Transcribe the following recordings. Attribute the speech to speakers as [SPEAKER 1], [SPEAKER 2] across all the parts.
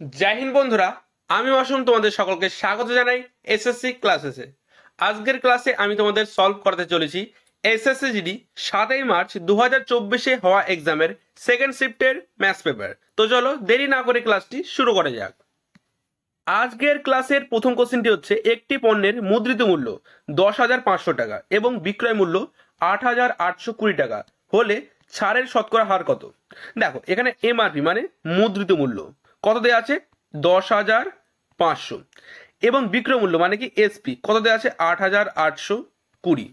[SPEAKER 1] জয় হিন্দ বন্ধুরা, আমি অসম তোমাদের সকলকে স্বাগত জানাই এসএসসি ক্লাসেসে। আজকের ক্লাসে আমি তোমাদের সলভ করতে চলেছি এসএসসি জিডি 7 মার্চ 2024 হওয়া এক্সামের সেকেন্ড শিফটের ম্যাথস পেপার। তো চলো দেরি না করে ক্লাসটি শুরু করা যাক। আজকের ক্লাসের প্রথম কোশ্চেনটি হচ্ছে, একটি পণ্যের মুদ্রিত মূল্য 10,500 টাকা এবং বিক্রয় মূল্য 8,820 টাকা হলে ছাড়ের শতকরা হার কত? দেখো, এখানে এমআরপি মানে মুদ্রিত মূল্য কত দেওয়া আছে? 10,500 এবং বিক্রয় মূল্য মানে কি এসপি কত দেওয়া আছে? 8,820।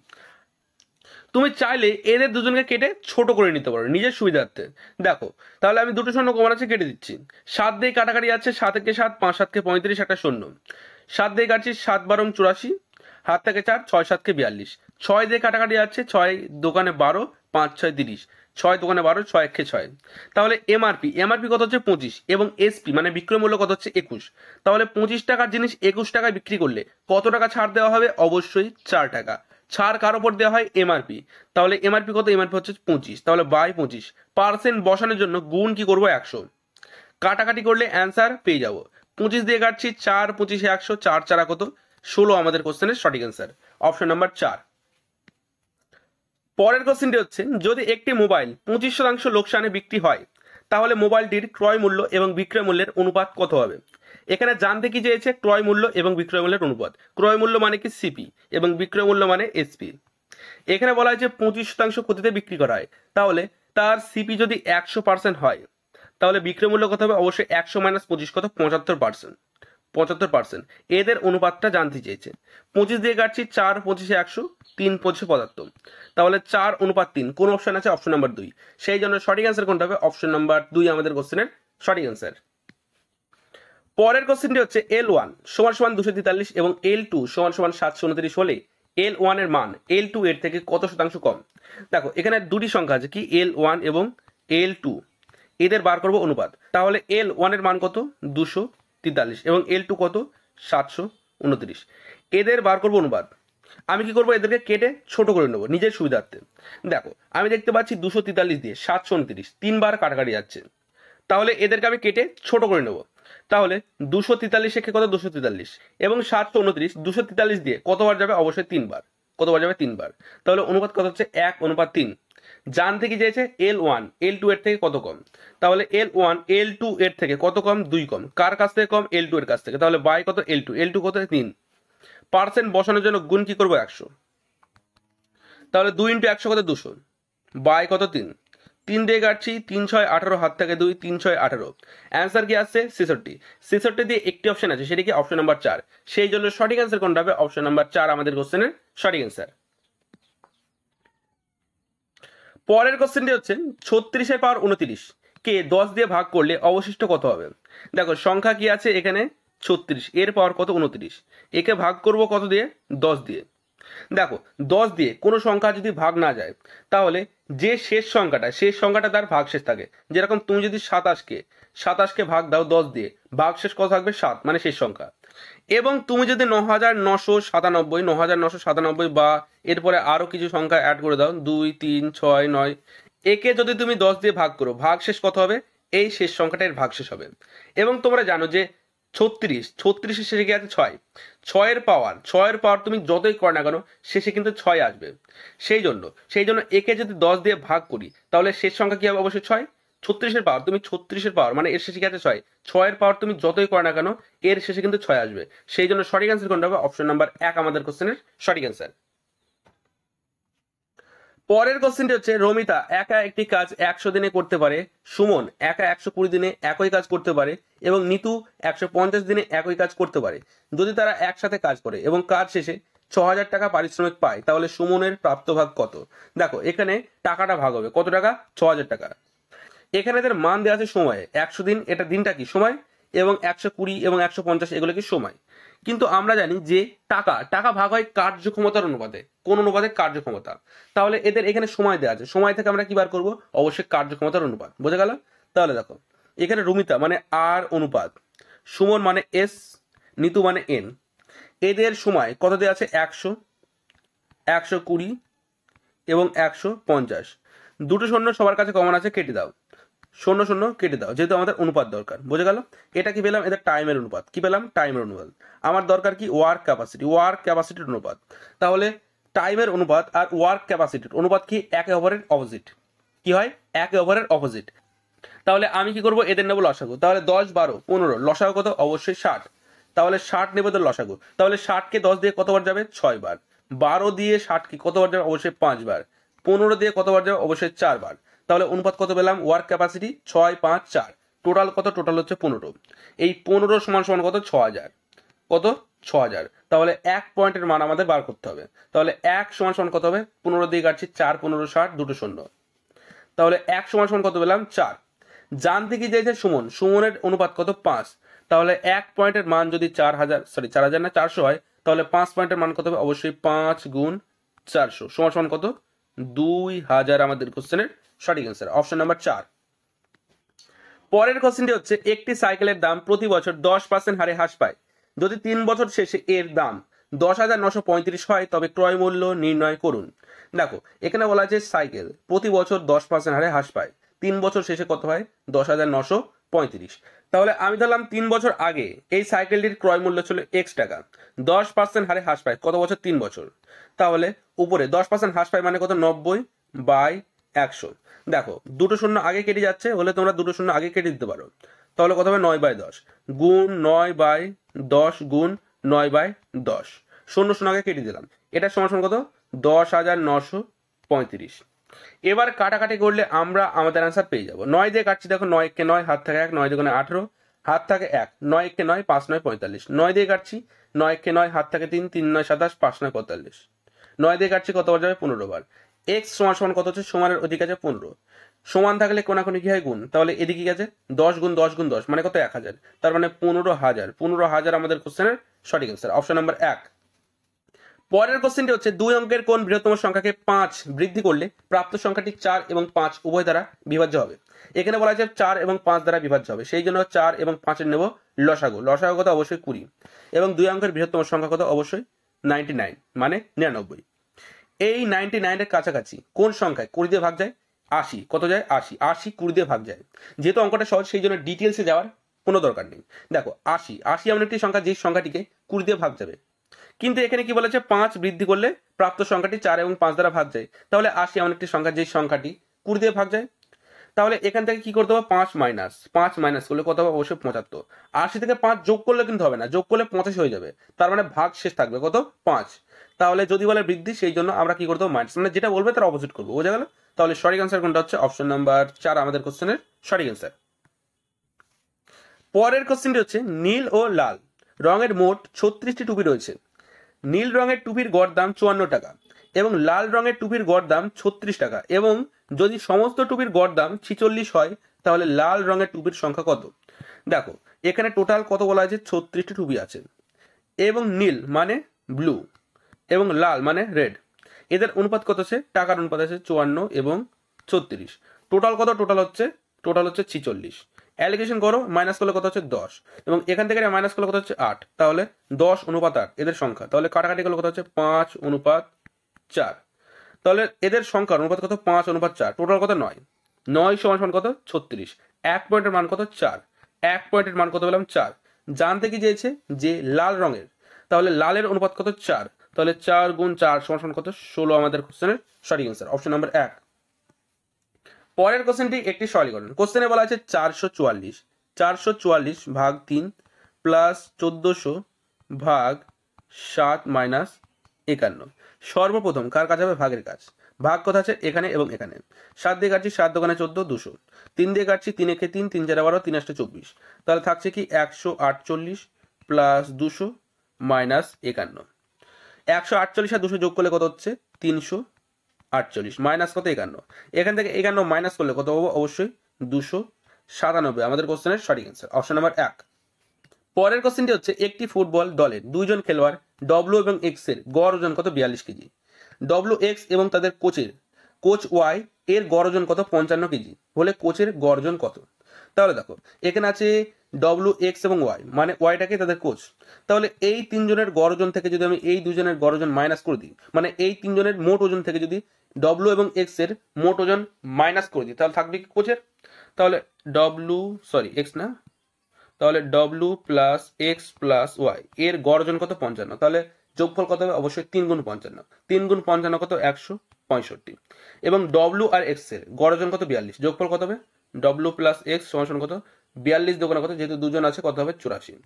[SPEAKER 1] তুমি চাইলে এদের দুজনকে কেটে ছোট করে নিতে পারো নিজের সুবিধার্থে। দেখো, তাহলে আমি দুটো শূন্য কমন আছে কেটে দিচ্ছি। 7 দিয়ে কাটাকাটি আছে, 7 একে 7, 5 7 কে 35, একটা শূন্য। 7 দিয়ে কাটছি, 7 12 84, হাত থেকে 4, 6 7 কে 42। 6 দিয়ে কাটাকাটি আছে, 6 দোকানে 12, 5 6 30, 6 দোকানে 12, 6 1 6। তাহলে এমআরপি কত হচ্ছে? 25 এবং এসপি মানে বিক্রয় মূল্য কত হচ্ছে? 21। তাহলে 25 টাকার জিনিস 21 টাকায় বিক্রি করলে কত টাকা ছাড় দেওয়া হবে? অবশ্যই 4 টাকা। ছাড় কার উপর দেওয়া হয়? এমআরপি। তাহলে এমআরপি কত? এমআরপি হচ্ছে 25, তাহলে বাই 25। পার্সেন্ট বসানোর জন্য গুণ কি করবো? 100। কাটাকাটি করলে অ্যান্সার পেয়ে যাবো। 25 দিয়ে কাটছি, 4 25 100, 4 4 কত? 16 আমাদের কোশ্চেনের সঠিক অ্যান্সার, অপশন নাম্বার 4। পরের কোশ্চেনটি হচ্ছে, যদি একটি মোবাইল 25% লোকসানে বিক্রি হয় তাহলে মোবাইলটির ক্রয় মূল্য এবং বিক্রয় মূল্যের অনুপাত কত হবে? এখানে জানতে কি চেয়েছে? ক্রয় মূল্য এবং বিক্রয় মূল্যের অনুপাত। ক্রয় মূল্য মানে কি সিপি এবং বিক্রয় মূল্য মানে এসপি। এখানে বলা হয়েছে 25% ক্ষতিতে বিক্রি করা হয়, তাহলে তার সিপি যদি 100% হয় তাহলে বিক্রয় মূল্য কত হবে? অবশ্যই 100 - 25 কত? 75%। 75%। এদের অনুপাতটা জানতে চেয়েছে। 25 দিয়ে কাটছি, 4 25 100, 3 25 75। তাহলে 4:3 কোন অপশন আছে? Option number 2। সেই জন্য সঠিক অ্যান্সার কোনটা হবে? অপশন নাম্বার 2 আমাদের কোশ্চেনের সঠিক অ্যান্সার। পরের কোশ্চেনটি হচ্ছে, L1 = 243 এবং L2 = 729 হলে L1 এর মান L2 এর থেকে কত শতাংশ কম? দেখো, এখানে দুটি সংখ্যা আছে, কি L1 এবং L2, এদের বার করব অনুপাত। তাহলে L1 এর মান কত? 243 এবং L2 কত? 729। এদের বার করব অনুপাত। আমি কি করব? এদেরকে কেটে ছোট করে নেব নিজের সুবিধার্থে। দেখো, আমি দেখতে পাচ্ছি 243 দিয়ে 729 তিনবার কাটাকাটি যাচ্ছে, তাহলে এদেরকে আমি কেটে ছোট করে নেব। তাহলে 243 একে কত? 243 এবং 729 243 দিয়ে কতবার যাবে? অবশ্যই 3 বার। কতবার যাবে? 3 বার। তাহলে অনুপাত কত হচ্ছে? 1:3। জানতে কি চেয়েছে? L1 L2 এর থেকে কত কম। তাহলে L1 L2 এর থেকে কত কম? 2 কম। কার কাছ থেকে কম? L2 এর কাছ থেকে। তাহলে বাই কত? L2 কত? 3। পার্সেন্ট বসানোর জন্য গুণ কি করবো? 100। তাহলে 2 × 100 কত? 200, বাই কত? 3। 3 দিয়ে কাটছি, 3 6 18, হাত থেকে 2, 3 6 18। অ্যান্সার কি আসছে? 66। 66 দিয়ে একটি অপশন আছে, সেটা কি? Option number 4। সেই জন্য সঠিক অ্যান্সার কোনটা হবে? অপশন নাম্বার 4 আমাদের কোশ্চেনের সঠিক অ্যান্সার। পরের কোশ্চেনটি হচ্ছে, 36 এর পাওয়ার 29 কে 10 দিয়ে ভাগ করলে অবশিষ্ট কত হবে? দেখো, সংখ্যা কি আছে এখানে? 36, এর পাওয়ার কত? 29। একে ভাগ করব কত দিয়ে? 10 দিয়ে। দেখো, 10 দিয়ে কোনো সংখ্যা যদি ভাগ না যায় তাহলে যে শেষ সংখ্যাটা তার ভাগশেষ থাকে। যেরকম তুমি যদি 27কে ভাগ দাও 10 দিয়ে, ভাগশেষ কত থাকবে? 7, মানে শেষ সংখ্যা। এবং তুমি যদি 9,997 বা এরপরে আরো কিছু সংখ্যা অ্যাড করে দাও, 2 3 6 9, একে যদি তুমি 10 দিয়ে ভাগ করো, ভাগশেষ কত হবে? এই শেষ সংখ্যাটা এর ভাগশেষ হবে। এবং তোমরা জানো যে 36 শেষে কি আছে? 6। 6 এর পাওয়ার তুমি যতই কর না কেন শেষে কিন্তু 6 আসবে। সেই জন্য একে যদি 10 দিয়ে ভাগ করি তাহলে শেষ সংখ্যা কি হবে? অবশ্যই 6। 36 এর পাওয়ার মানে এর শেষে কি আছে? 6। 6 এর পাওয়ার তুমি যতই কর না কেন এর শেষে কিন্তু 6 আসবে। সেই জন্য সঠিক অ্যান্সার কোনটা হবে? অপশন নাম্বার 1 আমাদের কোশ্চেনের সঠিক অ্যান্সার। পরের কোশ্চেনটি হচ্ছে, রমিতা একা একটি কাজ 100 দিনে করতে পারে, সুমন একা 120 দিনে একই কাজ করতে পারে এবং নিতু 150 দিনে একই কাজ করতে পারে। যদি তারা একসাথে কাজ করে এবং কাজ শেষে 6,000 টাকা পারিশ্রমিক পায় তাহলে সুমনের প্রাপ্ত ভাগ কত? দেখো, এখানে টাকাটা ভাগ হবে কত টাকা? 6,000 টাকা। এখানে এদের মান দেওয়া আছে সময়ে, 100 দিন এটা দিনটা কি? সময়, এবং 120 এবং 150 এগুলো কি? সময়। কিন্তু আমরা জানি যে টাকা ভাগ হয় কার্যক্ষমতার অনুপাতে। কোন অনুপাতে? কার্যক্ষমতা। তাহলে এদের এখানে সময় দেওয়া আছে, সময় থেকে আমরা কি বার করব? অবশ্যই কার্যক্ষমতার অনুপাত। বোঝা গেল? তাহলে দেখো, এখানে রুমিতা মানে আর অনুপাত, সুমন মানে এস, নিতু মানে এন। এদের সময় কত দেওয়া আছে? 100, 120 এবং 150। দুটো শূন্য সবার কাছে কমন আছে, কেটে দাও। শূন্য শূন্য কেটে দাও, যেহেতু আমাদের অনুপাত দরকার। বোঝা গেল? এটা কি পেলাম? এটা টাইমের অনুপাত। কি পেলাম? টাইমের অনুপাত। আমার দরকার কি? ওয়ার্ক ক্যাপাসিটির অনুপাত। তাহলে টাইমের অনুপাত আর ওয়ার্ক ক্যাপাসিটির অনুপাত কি? একে অপরের অপোজিট। কি হয়? একে অপরের অপোজিট। তাহলে আমি কি করব? এদের নেবো লসাগু। তাহলে 10, 12, 15, লসাগু কত? অবশ্যই 60। তাহলে 60 নেবো তো লসাগু। তাহলে 60কে 10 দিয়ে কতবার যাবে? 6 বার। 12 দিয়ে 60কে কতবার যাবে? অবশ্যই 5 বার। 15 দিয়ে কতবার যাবে? অবশ্যই 4 বার। তাহলে অনুপাত কত পেলাম? Work capacity 6, 5, 4। টোটাল কত? টোটাল হচ্ছে 15। এই 15 সমান সমান কত? 6000। কত? 6000। তাহলে 1 পয়েন্টের মান আমাদের বার করতে হবে। তাহলে 1 সমান সমান কত হবে? 15 দিয়ে কাটছি, 4, 15, 60, দুটো শূন্য। তাহলে 1 সমান সমান কত পেলাম? 4। জানতে কি চাইছে? সুমনের অনুপাত কত? 5। তাহলে 1 পয়েন্টের মান যদি 4000 না 400 হয়, তাহলে 5 পয়েন্টের মান কত হবে? অবশ্যই 5 গুণ 400 সমান সমান কত? 2000 আমাদের কোশ্চেনের সঠিক অ্যান্সার, অপশন নাম্বার 4। পরের কোশ্চেনটি হচ্ছে, একটি সাইকেলের দাম প্রতি বছর 10% হারে হ্রাস পায়। যদি 3 বছর শেষে এর দাম 10,935 হয়, তবে ক্রয় মূল্য নির্ণয় করুন। দেখো, এখানে বলা আছে সাইকেল প্রতি বছর 10% হারে হ্রাস পায়। 3 বছর শেষে কত হয়? 10,935। তাহলে আমি ধরলাম 3 বছর আগে এই সাইকেলটির ক্রয় মূল্য ছিল x টাকা। 10% হারে হ্রাস পায় কত বছর? 3 বছর। তাহলে উপরে 10% হ্রাস পায় মানে কত? 90/100। দেখো, দুটো শূন্য আগে কেটে যাচ্ছে, হলে তোমরা দুটো শূন্য আগে কেটে দিতে পারো। তাহলে কত হবে? 9/10 গুণ 9/10 গুণ 9/10। শূন্য শূন্য আগে কেটে দিলাম। এটা সমান সমান কত? 10,935। এবার কাটাকাটি করলে আমরা আমাদের অ্যান্সার পেয়ে যাবো। 9 দিয়ে কাটছি, দেখো 9 কে 9, হাত থাকে 1, 9 দুগুণে 18, হাত থাকে 1, 9 কে 9, 5 9 45। 9 দিয়ে কাটছি, 9 কে 9, হাত থাকে 3, 3 9 27, 5 9 45। 9 দিয়ে কাটছি, কতবার যাবে? 15 বার। এক্স সমান সমান কত হচ্ছে? সমানের ওদিকে আছে 15। সমান থাকলে কোনাকুনি কি হয়? গুণ। তাহলে এদিকে কি আছে? 10 গুণ 10 গুণ 10 মানে কত? 1000। তার মানে 15,000। 15,000 আমাদের কোশ্চেনের সঠিক অ্যান্সার, অপশন নাম্বার 1। পরের কোশ্চেনটি হচ্ছে, 2 অঙ্কের কোন বৃহত্তম সংখ্যাকে 5 বৃদ্ধি করলে প্রাপ্ত সংখ্যাটি 4 এবং 5 উভয় দ্বারা বিভাজ্য হবে। এখানে বলা আছে 4 এবং 5 দ্বারা বিভাজ্য হবে, সেই জন্য 4 এবং 5 এর নেব লসাগু। লসাগু কত? অবশ্যই 20। এবং 2 অঙ্কের বৃহত্তম সংখ্যা কত? অবশ্যই 99 মানে 99। এই 99 এর কাছাকাছি কোন সংখ্যায় 20 দিয়ে ভাগ যায়? 80। কত যায়? 80। 80 20 দিয়ে ভাগ যায়। যেহেতু অঙ্কটা সহজ, সেই জন্য ডিটেলসে যাওয়ার কোনো দরকার নেই। দেখো, 80 এমন একটি সংখ্যা যে সংখ্যাটিকে 20 দিয়ে ভাগ যাবে। কিন্তু এখানে কি বলেছে? 5 বৃদ্ধি করলে প্রাপ্ত সংখ্যাটি 4 এবং 5 দ্বারা ভাগ যায়। তাহলে 80 এমন একটি সংখ্যা যে সংখ্যাটি 20 দিয়ে ভাগ যায়। তাহলে এখান থেকে কি করতে হবে? 5 মাইনাস করলে কত হবে? অবশ্যই 75। 80 থেকে 5 যোগ করলে কিন্তু হবে না, যোগ করলে 85 হয়ে যাবে। তার মানে ভাগ শেষ থাকবে কত? 5। তাহলে যদি বলে বৃদ্ধি, সেই জন্য আমরা কি করতে হবে? মাইনাস, মানে যেটা বলবে তার অপোজিট করবো। বোঝা গেল? তাহলে সঠিক অ্যান্সার কোনটা হচ্ছে? অপশন নাম্বার 4 আমাদের কোশ্চেনের সঠিক অ্যান্সার। পরের কোশ্চেনটি হচ্ছে, নীল ও লাল রঙের মোট 36টি টুপি রয়েছে। নীল রঙের টুপির গড় দাম 54 টাকা এবং লাল রঙের টুপির গড় দাম 36 টাকা, এবং যদি সমস্ত টুপির গড় দাম 46 হয়, তাহলে লাল রঙের টুপির সংখ্যা কত? দেখো, এখানে টোটাল কত বলা আছে? 36টি টুপি আছে, এবং নীল মানে ব্লু এবং লাল মানে রেড। এদের অনুপাত কত আছে? টাকার অনুপাত আছে 54 এবং 36। টোটাল কত? টোটাল হচ্ছে 46। অ্যালিগেশন করো, মাইনাস করলে কত হচ্ছে? 10, এবং এখান থেকে মাইনাস করলে কত হচ্ছে? 8। তাহলে 10:8 এদের সংখ্যা। তাহলে কাটাকাটি করলে কত হচ্ছে? 5:4। তাহলে এদের সংখ্যার অনুপাত কত? 5:4। টোটাল কত? 9। 9 সমান সমান কত? 36। 1 পয়েন্টের মান কত? 4। 1 পয়েন্টের মান কত পেলাম? 4। জানতে কি চেয়েছে? যে লাল রঙের। তাহলে লালের অনুপাত কত? 4। তাহলে 4 গুণ 4 সমান সমান কত? 16 আমাদের কোশ্চেনের সঠিক অ্যান্সার, অপশন নাম্বার 1। পরের কোশ্চেনটি একটি সরলীকরণ। কোশ্চেনে বলা আছে 444 ভাগ 3 প্লাস 1400 ভাগ 7 মাইনাস 51। সর্বপ্রথম কার কাজ হবে? ভাগের কাজ। ভাগ কথা আছে এখানে এবং এখানে। 7 দিয়ে কাটছি, 7 দোকানে 14, 200। 3 দিয়ে কাটছি, 3 একে 3, 3 4 12, 3 8 24। তাহলে থাকছে কি? 148 প্লাস 200 মাইনাস 51। 148 আর 200 যোগ করলে কত হচ্ছে? 348 মাইনাস কত? 51। এখান থেকে 51 মাইনাস করলে কত পাবো? অবশ্যই 297 আমাদের কোশ্চেনের সঠিক অ্যান্সার, অপশন নাম্বার 1। পরের কোশ্চেনটি হচ্ছে, একটি ফুটবল দলের 2 জন খেলোয়াড় ডব্লিউ এবং এক্স এর গড় ওজন কত? 42 কেজি। ডব্লিউ এক্স এবং তাদের কোচ ওয়াই এর গড় ওজন কত? 55 কেজি হলে কোচের গড় ওজন কত? তাহলে দেখো, এখানে আছে ডব্লিউ এক্স এবং ওয়াই, মানে ওয়াইটাকে তাদের কোচ। তাহলে এই 3 জনের গড় ওজন থেকে যদি আমি এই 2 জনের গড় ওজন মাইনাস করে দিই, মানে এই 3 জনের মোট ওজন থেকে যদি ডব্লিউ এবং এক্স এর মোট ওজন মাইনাস করে দিই, তাহলে থাকবে কি? কোচের। তাহলে এক্স না, তাহলে ডব্লু প্লাস এক্স প্লাস ওয়াই এর গড় ওজন কত 55, তাহলে যোগফল কত হবে অবশ্যই 3 গুণ 55, 3 গুণ 55 কত 165, এবং ডব্লু আর এক্স এর গড় ওজন কত 42, যোগফল কত হবে ডব্লু প্লাস এক্স সমান কত 42 দোকানে কত, যেহেতু দুজন আছে কত হবে 84,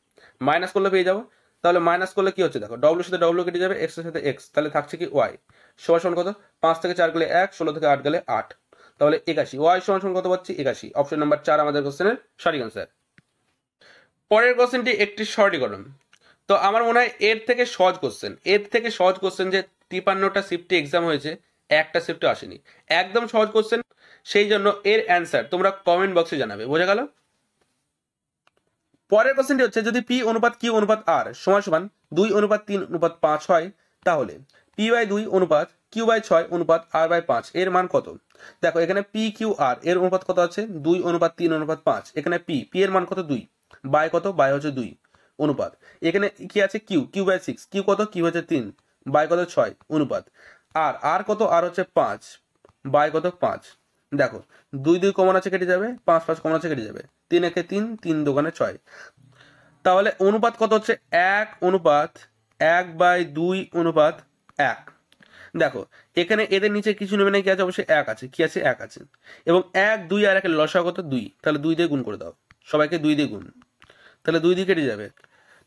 [SPEAKER 1] মাইনাস করলে পেয়ে যাবো। তাহলে মাইনাস করলে কি হচ্ছে দেখো, ডব্লুর সাথে ডব্লু কেটে যাবে, এক্স এর সাথে এক্স, তাহলে থাকছে কি ওয়াই সমান কত 5 থেকে 4 গেলে 1, 16 থেকে 8 গেলে 8, তাহলে 81, ওয়াই সমান কত পাচ্ছি 81, অপশন নাম্বার 4 আমাদের কোশ্চেনের সঠিক অ্যান্সার। পরের কোশ্চেনটি একটি সরলীকরণ। তো আমার মনে হয় এর থেকে সহজ কোশ্চেন যে 53টা শিফটে এক্সাম হয়েছে, একটা শিফটে আসেনি, একদম সহজ কোশ্চেন, সেই জন্য এর অ্যান্সার তোমরা কমেন্ট বক্সে জানাবে, বোঝা গেল। পরের কোশ্চেনটি হচ্ছে যদি পি অনুপাত কিউ অনুপাত আর সমান সমান 2:3:5 হয়, তাহলে পি বাই 2 অনুপাত কিউ বাই 6 অনুপাত আর বাই 5 এর মান কত। দেখো এখানে পি কিউ আর এর অনুপাত কত আছে 2:3:5, এখানে পি এর মান কত 2, বাই কত বাই হচ্ছে 2 অনুপাত, এখানে কি আছে কিউ বাই 6, কিউ কত কিউ হচ্ছে 3, বাই কত 6 অনুপাত, আর কত আর হচ্ছে 5, বাই কত 5। দেখো 2 কমন আছে কেটে যাবে, 5 কমন আছে কেটে যাবে, 3 একে 3, 3 দোকানে 6, তাহলে অনুপাত কত হচ্ছে 1:1/2:1। দেখো এখানে এদের নিচে কিছু নেবে না, কি আছে অবশ্যই 1 আছে, কি আছে 1 আছে, এবং 1 2 আর 1 লসাগু কত 2, তাহলে 2 দিয়ে গুণ করে দাও, সবাইকে 2 দিয়ে গুণ, তাহলে 2 দিয়ে কেটে যাবে,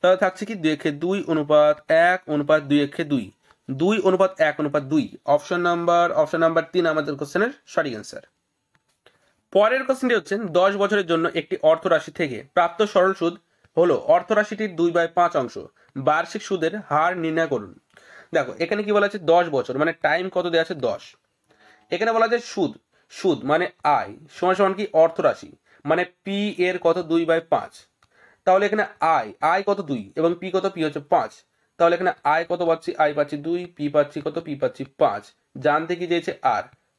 [SPEAKER 1] তাহলে থাকছে কি 2:2 অনুপাত 1 অনুপাত 2:2, 2:1:2, অপশন নাম্বার 3 আমাদের কোশ্চেনের সঠিক অ্যান্সার। পরের কোশ্চেনটি হচ্ছে 10 বছরের জন্য একটি অর্থরাশি থেকে প্রাপ্ত সরল সুদ হলো অর্থরাশিটির 2/5 অংশ, বার্ষিক সুদের হার নির্ণয় করুন। দেখো এখানে কি বলা আছে 10 বছর মানে টাইম কত দেওয়া আছে 10, এখানে বলা আছে সুদ মানে আয় সমান কি অর্থরাশি মানে পি এর কত 2/5, তাহলে এখানে আয় কত 2 এবং পি কত পি হচ্ছে 5, তাহলে এখানে আয় কত পাচ্ছি আয় পাচ্ছি 2, পি পাচ্ছি কত পি পাচ্ছি 5, জানতে কি চেয়েছে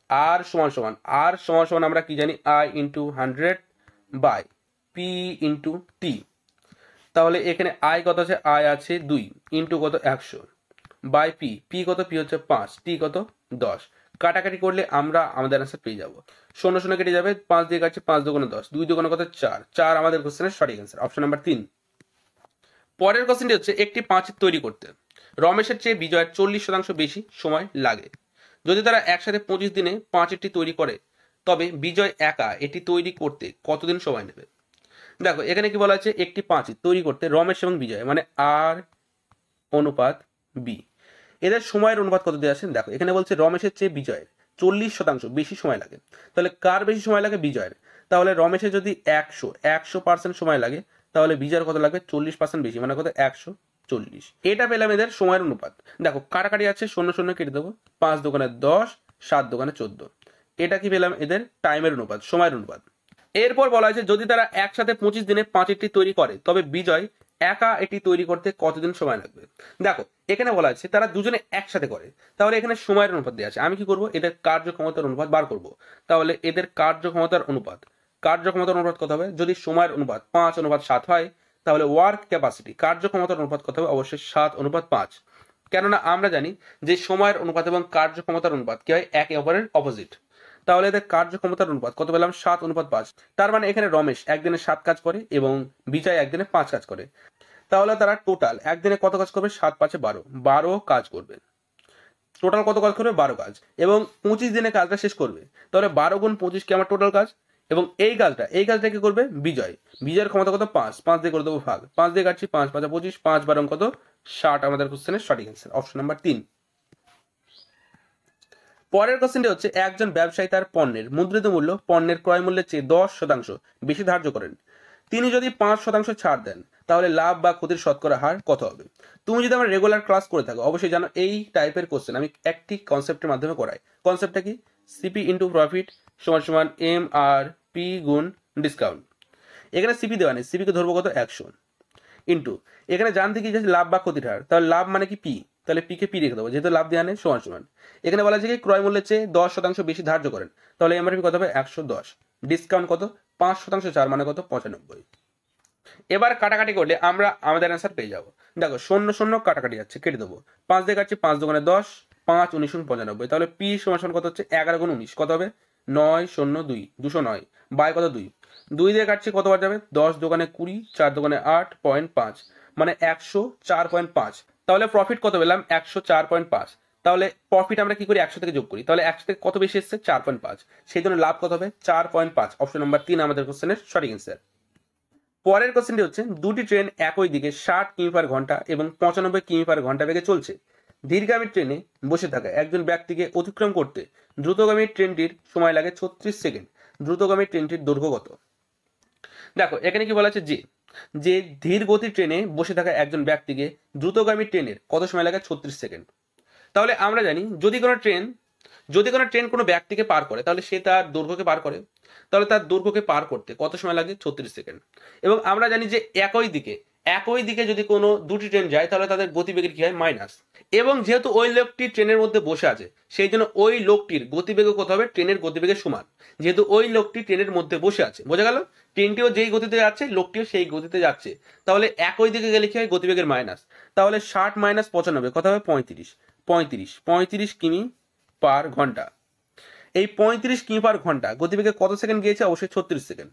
[SPEAKER 1] আর সমান আমরা কি জানি i into 100 by p into t, তাহলে এখানে আই কত আছে আয় আছে 2 ইন্টু কত 100 বাই পি কত পি হচ্ছে 5, টি কত 10, কাটাকাটি করলে আমরা আমাদের অ্যান্সার পেয়ে যাবো, 0 কেটে যাবে, 5 দিয়ে কাটছে 5 দোকানে 10, 2 দোকানে কত 4 আমাদের কোশ্চেনের সঠিক অ্যান্সার, অপশন নাম্বার 3। পরের কোশ্চেনটি হচ্ছে একটি পাঁচিল তৈরি করতে রমেশের চেয়ে বিজয়ের 40% বেশি সময় লাগে, যদি তারা একসাথে 25 দিনে পাঁচিলটি তৈরি করে তবে বিজয় একা এটি তৈরি করতে কতদিন সময় নেবে। দেখো এখানে কি বলা আছে একটি পাঁচিল তৈরি করতে রমেশ এবং বিজয় মানে আর অনুপাত বি এদের সময়ের অনুপাত কত দেওয়া আছে। দেখো এখানে বলছে রমেশের চেয়ে বিজয়ের 40% বেশি সময় লাগে, তাহলে কার বেশি সময় লাগে বিজয়ের, তাহলে রমেশের যদি 100% সময় লাগে তাহলে বিজয়ের কত লাগবে 40% বেশি মানে কত 140, এটা পেলাম এদের সময়ের অনুপাত। দেখো কাটাকাটি আছে 0 কেটে দেবো, 5 দোকানে 10, 7 দোকানে 14, এটা কি পেলাম এদের টাইমের অনুপাত সময়ের অনুপাত। এরপর বলা হয়েছে যদি তারা একসাথে 25 দিনে পাঁচিলটি তৈরি করে তবে বিজয় একা এটি তৈরি করতে কতদিন সময় লাগবে। দেখো এখানে বলা আছে তারা দুজনে একসাথে করে, তাহলে এখানে সময়ের অনুপাত দেওয়া আছে, আমি কি করব এদের কার্যক্ষমতার অনুপাত বার করব, তাহলে এদের কার্যক্ষমতার অনুপাত কত হবে, যদি সময়ের অনুপাত 5:7 হয় তাহলে ওয়ার্ক ক্যাপাসিটি কার্যক্ষমতার অনুপাত কত হবে অবশ্যই 7:5, কেননা আমরা জানি যে সময়ের অনুপাত এবং কার্যক্ষমতার অনুপাত কি হয় একে অপরের অপোজিট, তাহলে এদের কার্যক্ষমতার অনুপাত কত পেলাম 7:5, তার মানে এখানে রমেশ একদিনে 7 কাজ করে এবং বিজয় একদিনে 5 কাজ করে, তাহলে তারা টোটাল একদিনে কত কাজ করবে 7×5 12 কাজ করবে, টোটাল কত কাজ করবে 12 কাজ, এবং 25 দিনে কাজটা শেষ করবে, তাহলে 12 গুণ 25 কি আমার টোটাল কাজ, এবং এই কাজটা কি করবে বিজয়ের ক্ষমতা কত 5 দিয়ে করে দেবো ভাগ, 5 দিয়ে কাটছি 5×5 = 25, 5×12 কত 60 আমাদের কোশ্চেনের সঠিক অ্যান্সার, অপশন নাম্বার 3। পরের কোশ্চেনটি হচ্ছে একজন ব্যবসায়ী তার পণ্যের মুদ্রিত মূল্য পণ্যের ক্রয় মূল্যের চেয়ে 10% বেশি ধার্য করেন, তিনি যদি 5% ছাড় দেন তাহলে লাভ বা ক্ষতির শতকরা হার কত হবে। তুমি যদি আমার রেগুলার ক্লাস করে থাকো অবশ্যই জানো এই টাইপের কোশ্চেন আমি একটি কনসেপ্টের মাধ্যমে করাই, কনসেপ্টটা কি সিপি ইন্টু প্রফিট সমান এম আর পি গুণ ডিসকাউন্ট, এখানে সিপি দেওয়া নেই, সিপিকে ধরবো কত 100 ইন্টু এখানে জানতে কি যাচ্ছে লাভ বা ক্ষতির হার, তাহলে লাভ মানে কি পি, তাহলে পি কে পি রেখে দেবো যেহেতু লাভ দেওয়া নেই সমান, এখানে বলা আছে কি ক্রয় মূল্যের চেয়ে 10% বেশি ধার্য করেন, তাহলে এমআরপি কত হবে 110, ডিসকাউন্ট কত 5% ছাড় মানে কত 95। এবার কাটাকাটি করলে আমরা আমাদের অ্যান্সার পেয়ে যাবো, দেখো 0 কাটাকাটি যাচ্ছে কেটে দেবো, 5 দিয়ে কাটছি 5 দোকানে 10, 5 19 95, তাহলে পি সমান কত হচ্ছে 11 গুণ 19 কত হবে 9 0 2 209 বাই কত 2, 2 দিয়ে কাটছে কতবার যাবে 10 দোকানে 20, 4 দোকানে 8.5 মানে 104.5। তাহলে প্রফিট কত পেলাম 104.5। তাহলে প্রফিট আমরা কি করি 100 থেকে যোগ করি, তাহলে 100 থেকে কত বেশি এসছে 4.5, সেই জন্য লাভ কত হবে 4.5। অপশন নাম্বার 3 আমাদের কোশ্চেনের সঠিক অ্যান্সার। পরের কোশ্চেনটি হচ্ছে দুটি ট্রেন একই দিকে 60 কিমি পার ঘন্টা এবং 95 কিমি পার ঘন্টা বেগে চলছে। ধীরগামী ট্রেনে বসে থাকা একজন ব্যক্তিকে অতিক্রম করতে দ্রুতগামী ট্রেনটির সময় লাগে 36 সেকেন্ড। দ্রুতগামী ট্রেনটির দৈর্ঘ্য কত? দেখো এখানে কি বলা আছে যে ধীর গতি ট্রেনে বসে থাকা একজন ব্যক্তিকে দ্রুতগামী ট্রেনের কত সময় লাগে 36 সেকেন্ড। তাহলে আমরা জানি যদি কোনো ট্রেন কোনো ব্যক্তিকে পার করে তাহলে সে তার দৈর্ঘ্যকে পার করে, তাহলে তার দৈর্ঘ্যকে পার করতে কত সময় লাগে 36 সেকেন্ড। এবং আমরা জানি যে একই দিকে যদি কোনো দুটি ট্রেন যায় তাহলে তাদের গতিবেগের কি হয় মাইনাস। এবং যেহেতু ওই লোকটি ট্রেনের মধ্যে বসে আছে সেই জন্য ওই লোকটির গতিবেগ কত হবে ট্রেনের গতিবেগের সমান, যেহেতু ওই লোকটি ট্রেনের মধ্যে বসে আছে। বোঝা গেল? ট্রেনটিও যেই গতিতে যাচ্ছে লোকটিও সেই গতিতে যাচ্ছে, তাহলে একই দিকে গেলে কি হয় গতিবেগের মাইনাস। তাহলে 60 মাইনাস 95 কত হবে 35 কিমি পার ঘন্টা। এই 35 কিমি পার ঘন্টা গতিবেগে কত সেকেন্ড গিয়েছে? অবশ্যই 36 সেকেন্ড।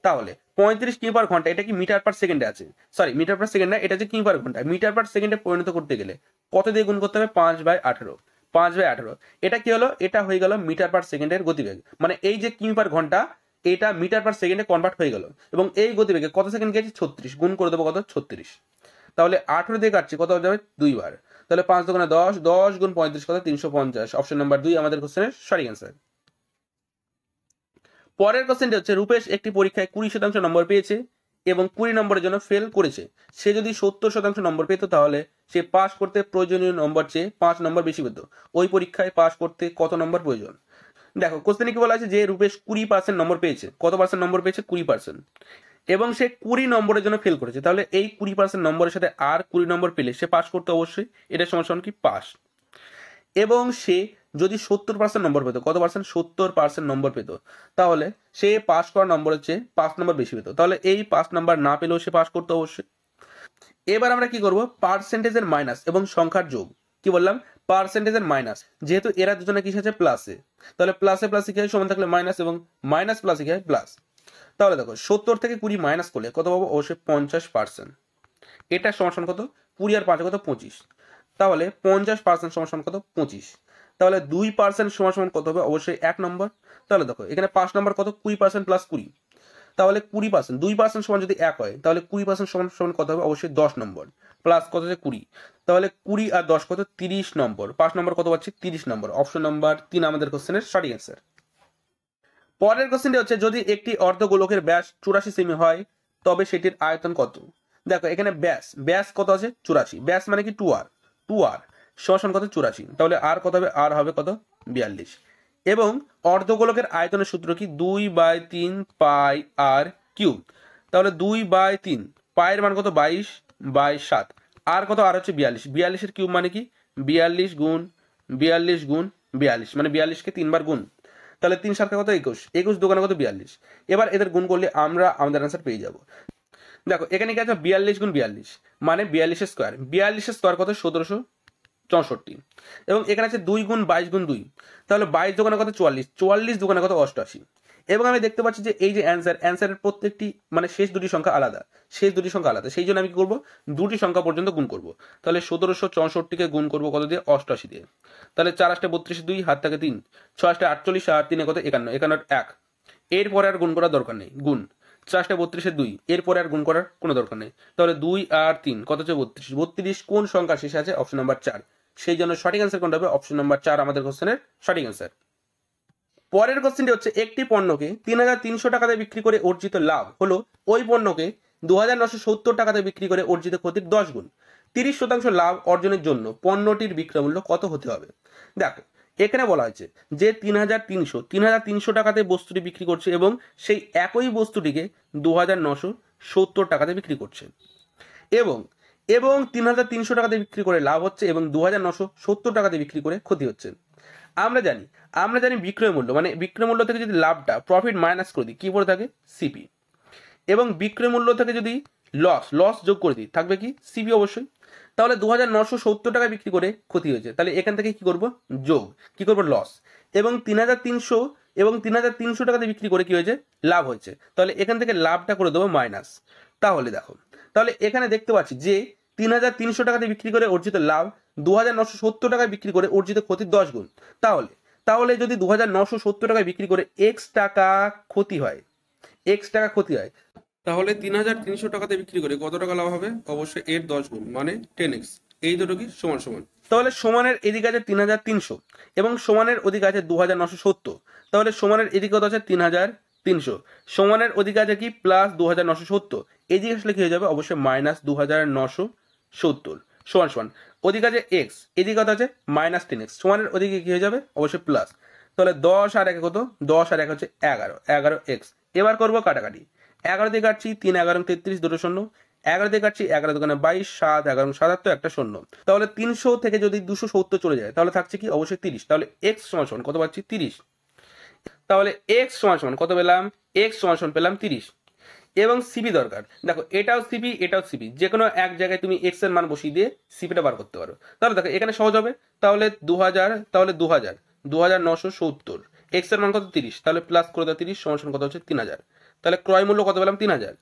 [SPEAKER 1] তাহলে 35 কিমি পার ঘন্টা এটা কি মিটার পার সেকেন্ডে আছে, সরি মিটার পার সেকেন্ড না, এটা যে কিমি পার ঘন্টা। মিটার পার সেকেন্ডে পরিণত করতে গেলে কত দিয়ে গুণ করতে হবে 5/18। এটা কি হলো? এটা হয়ে গেল মিটার পার সেকেন্ডের গতিবেগ, মানে এই যে কিমি পার ঘন্টা এটা মিটার পার সেকেন্ডে কনভার্ট হয়ে গেল এবং এই গতিবেগে কত সেকেন্ড গিয়েছে 36, গুণ করে দেবো কত 36। তাহলে 18 দিয়ে কাটছি কত যাবে 2 বার, তাহলে 5 দোকানে 10, 10 গুণ 35 কত 350। অপশন নাম্বার 2 আমাদের কোশ্চেনের সঠিক অ্যান্সার। পরের কোশ্চেনটি হচ্ছে রূপেশ একটি পরীক্ষায় 20% নম্বর পেয়েছে এবং 20 নম্বরের জন্য ফেল করেছে। সে যদি 70% নম্বর পেত তাহলে সে পাস করতে প্রয়োজনীয় নম্বর চেয়ে 5 নম্বর বেশি পেত। ওই পরীক্ষায় পাস করতে কত নম্বর প্রয়োজন? দেখো কোশ্চেনে কি বলা আছে যে রূপেশ 20% নম্বর পেয়েছে। কত পার্সেন্ট নম্বর পেয়েছে? 20%। এবং সে 20 নম্বরের জন্য ফেল করেছে, তাহলে এই 20% নম্বরের সাথে আর 20 নম্বর পেলে সে পাস করতে অবশ্যই, এটা সমান কি পাস। এবং সে যদি 70% নম্বর পেত, কত পার্সেন্ট? 70% নম্বর পেত, তাহলে সে পাস করার নম্বরের চেয়ে 5 নম্বর বেশি পেত, তাহলে এই 5 নম্বর না পেলেও সে পাস করতে অবশ্যই। এবার আমরা কি করব? পার্সেন্টেজের মাইনাস এবং সংখ্যার যোগ। কি বললাম? পার্সেন্টেজের মাইনাস, যেহেতু এরা দুজনে কি আছে প্লাসে, তাহলে প্লাসে কি হয় সমান থাকলে মাইনাস এবং মাইনাস প্লাসে কি হয় প্লাস। তাহলে দেখো 70 থেকে 20 মাইনাস করলে কত পাবো? অবশ্যই 50%। এটা সমান কত? 20 আর 5 কত 25, তাহলে 50% সমান কত 25। তাহলে 2% সমান কত হবে? অবশ্যই 1 নম্বর। তাহলে দেখো এখানে 5 নম্বর কত 20% প্লাস 20, তাহলে 20%, 2% সমান যদি 1 হয় তাহলে 20% সমান কত হবে? অবশ্যই 10 নম্বর প্লাস কত হচ্ছে 20, তাহলে 20 আর 10 কত 30 নম্বর। 5 নম্বর কত পাচ্ছি? 30 নম্বর। অপশন নাম্বার 3 আমাদের কোশ্চেনের সঠিক অ্যান্সার। পরের কোশ্চেনটি হচ্ছে যদি একটি অর্ধগোলকের ব্যাস 84 সেমি হয় তবে সেটির আয়তন কত? দেখো এখানে ব্যাস কত আছে? 84। ব্যাস মানে কি 2r সমান কত 84, তাহলে আর কত হবে? আর হবে কত 42। এবং অর্ধগোলকের আয়তনের সূত্র কি? 2/3 পাই আর কিউব। তাহলে 2/3 পায়ের মান কত 22/7, আর কত? আর হচ্ছে 42। 42 কিউব মানে কি 42 গুণ 42 মানে 42কে 3 বার গুণ, তাহলে 3 7 কত 21 দোকানে কত 42। এবার এদের গুণ করলে আমরা আমাদের অ্যান্সার পেয়ে যাব। দেখো এখানে কি আছে 42 গুণ 42 মানে 42 স্কোয়ার। 42 স্কোয়ার কত 1764। এবং এখানে আছে 2 গুণ 22 গুণ 2, তাহলে 22 দোকানে কত 44 দোকানে কত 88। এবং আমি দেখতে পাচ্ছি যে এই যে অ্যান্সারের প্রত্যেকটি মানে শেষ দুটি সংখ্যা আলাদা, সেই জন্য আমি কি করবো? দুটি সংখ্যা পর্যন্ত গুণ করব। তাহলে 1764কে গুণ করবো কত দিয়ে? 88 দিয়ে। তাহলে 4 8 32, 2 হাত থাকে 3, 6 8 48 আর 3 কত 51 1। এরপরে আর গুণ করার দরকার নেই, গুণ 4 8 32 2, এরপরে আর গুণ করার কোনো দরকার নেই। তাহলে 2 আর 3 কত হচ্ছে 32 কোন সংখ্যা শেষে আছে? Option number 4। সেই জন্য সঠিক অ্যান্সার কোনটা হবে? অপশন নাম্বার 4 আমাদের কোশ্চেনের সঠিক অ্যান্সার। পরের কোশ্চেনটি হচ্ছে একটি পণ্যকে 3300 টাকাতে বিক্রি করে অর্জিত লাভ হলো ওই পণ্যকে 2970 টাকাতে বিক্রি করে অর্জিত ক্ষতির 10 গুণ। 30% লাভ অর্জনের জন্য পণ্যটির বিক্রয় মূল্য কত হতে হবে? দেখো এখানে বলা হয়েছে যে 3300 টাকাতে বস্তুটি বিক্রি করছে এবং সেই একই বস্তুটিকে 2970 টাকাতে বিক্রি করছে এবং 3300 টাকাতে বিক্রি করে লাভ হচ্ছে এবং 2970 টাকাতে বিক্রি করে ক্ষতি হচ্ছে। আমরা জানি বিক্রয় মূল্য, মানে বিক্রয় মূল্য থেকে যদি লাভটা প্রফিট মাইনাস করে দিই কি পড়ে থাকে? সিপি। এবং বিক্রয় মূল্য থেকে যদি লস যোগ করে দিই থাকবে কি? সিপি অবশ্যই। তাহলে 2970 টাকা বিক্রি করে ক্ষতি হয়েছে, তাহলে এখান থেকে কি করব? যোগ কি করব? লস। এবং 3300 এবং 3,300 টাকাতে বিক্রি করে কি হয়েছে, লাভ হয়েছে। তাহলে এখান থেকে লাভটা করে দেবো মাইনাস। তাহলে দেখো, তাহলে এখানে দেখতে পাচ্ছি যে 3,300 টাকাতে বিক্রি করে অর্জিত লাভ 2,970 টাকায় বিক্রি করে অর্জিত ক্ষতির 10 গুণ। তাহলে যদি 2,970 টাকায় বিক্রি করে এক্স টাকা ক্ষতি হয়, তাহলে 3,300 টাকাতে বিক্রি করে কত টাকা লাভ হবে, অবশ্যই এর 10 গুণ মানে 10x। এই দুটো কি সমান সমান, তাহলে সমানের এদিকে আছে 3,300 এবং সমানের ওদিকে আছে 2,970। তাহলে সমানের এদিকে কত আছে 3,300, সমানের ওদিকে আছে কি প্লাস 2,970, এদিকে আসলে কি হয়ে যাবে অবশ্যই মাইনাস 2,970 সমান সমান ওদিকে আছে এক্স, এদিকে কত আছে মাইনাস 10x, সমানের ওদিকে কি হয়ে যাবে অবশ্যই প্লাস। তাহলে 10 আর 1 কত, 10 আর 1 হচ্ছে 11x। এবার করবো কাটাকাটি, 11 দিয়ে কাটছি 3 11 33 দুটো শূন্য, 11 দিয়ে কাটছি 11 দোকানে 22 7 11 77 একটা শূন্য। তাহলে 300 থেকে যদি 270 চলে যায় তাহলে থাকছে কি অবশ্যই 30। তাহলে x সমান সমান কত পাচ্ছি 30। তাহলে x সমান সমান কত পেলাম, x সমান সমান পেলাম 30। এবং সিপি দরকার, দেখো এটাও সিপি এটাও সিপি, যে কোনো এক জায়গায় তুমি x এর মান বসিয়ে দিয়ে সিপিটা বার করতে পারো। তাহলে দেখো এখানে সহজ হবে, তাহলে 2000, তাহলে 2,970, x এর মান কত 30, তাহলে প্লাস করে দাও 30 সমান সমান কত হচ্ছে 3,000। তাহলে ক্রয় মূল্য কত পেলাম 3,000।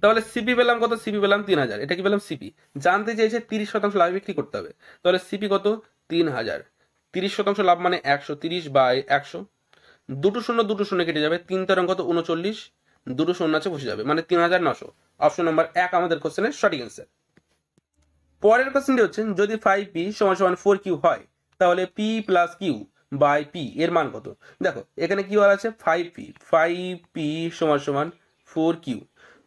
[SPEAKER 1] তাহলে সিপি পেলাম কত, সিপি পেলাম 3,000, এটা কি পেলাম সিপি। জানতে চেয়েছে 30% লাভ বিক্রি করতে হবে, তাহলে সিপি কত 3,000, 30% লাভ মানে 130 বাই 100, দুটো শূন্য কেটে যাবে, 3 তেরং কত 39, দুটো শূন্য আছে বসে যাবে মানে 3,900। অপশন নাম্বার 1 আমাদের কোশ্চেনের সঠিক অ্যান্সার। পরের কোশ্চেনটি হচ্ছে যদি 5p সমান সমান 4q হয় তাহলে p plus q by p এর মান কত। দেখো এখানে কি বলা আছে 5p সমান সমান 4q।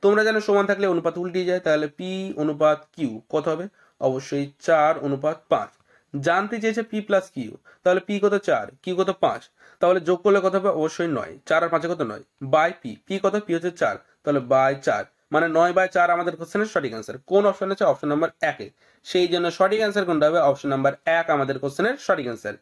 [SPEAKER 1] তোমরা জানো সমান থাকলে অনুপাত উল্টে যায়, তাহলে p অনুপাত q কত হবে অবশ্যই 4:5। জানতে চেয়েছে p প্লাস q, তাহলে p কত 4 q কত 5, তাহলে যোগ করলে কত হবে অবশ্যই 9, 4 আর 5 কত 9 বাই p কত p হচ্ছে 4, তাহলে বাই 4 মানে 9/4 আমাদের কোশ্চেনের সঠিক অ্যান্সার। কোন অপশন আছে অপশন নাম্বার 1 এ, সেই জন্য সঠিক অ্যান্সার কোনটা হবে অপশন নাম্বার 1 আমাদের কোশ্চেনের সঠিক অ্যান্সার।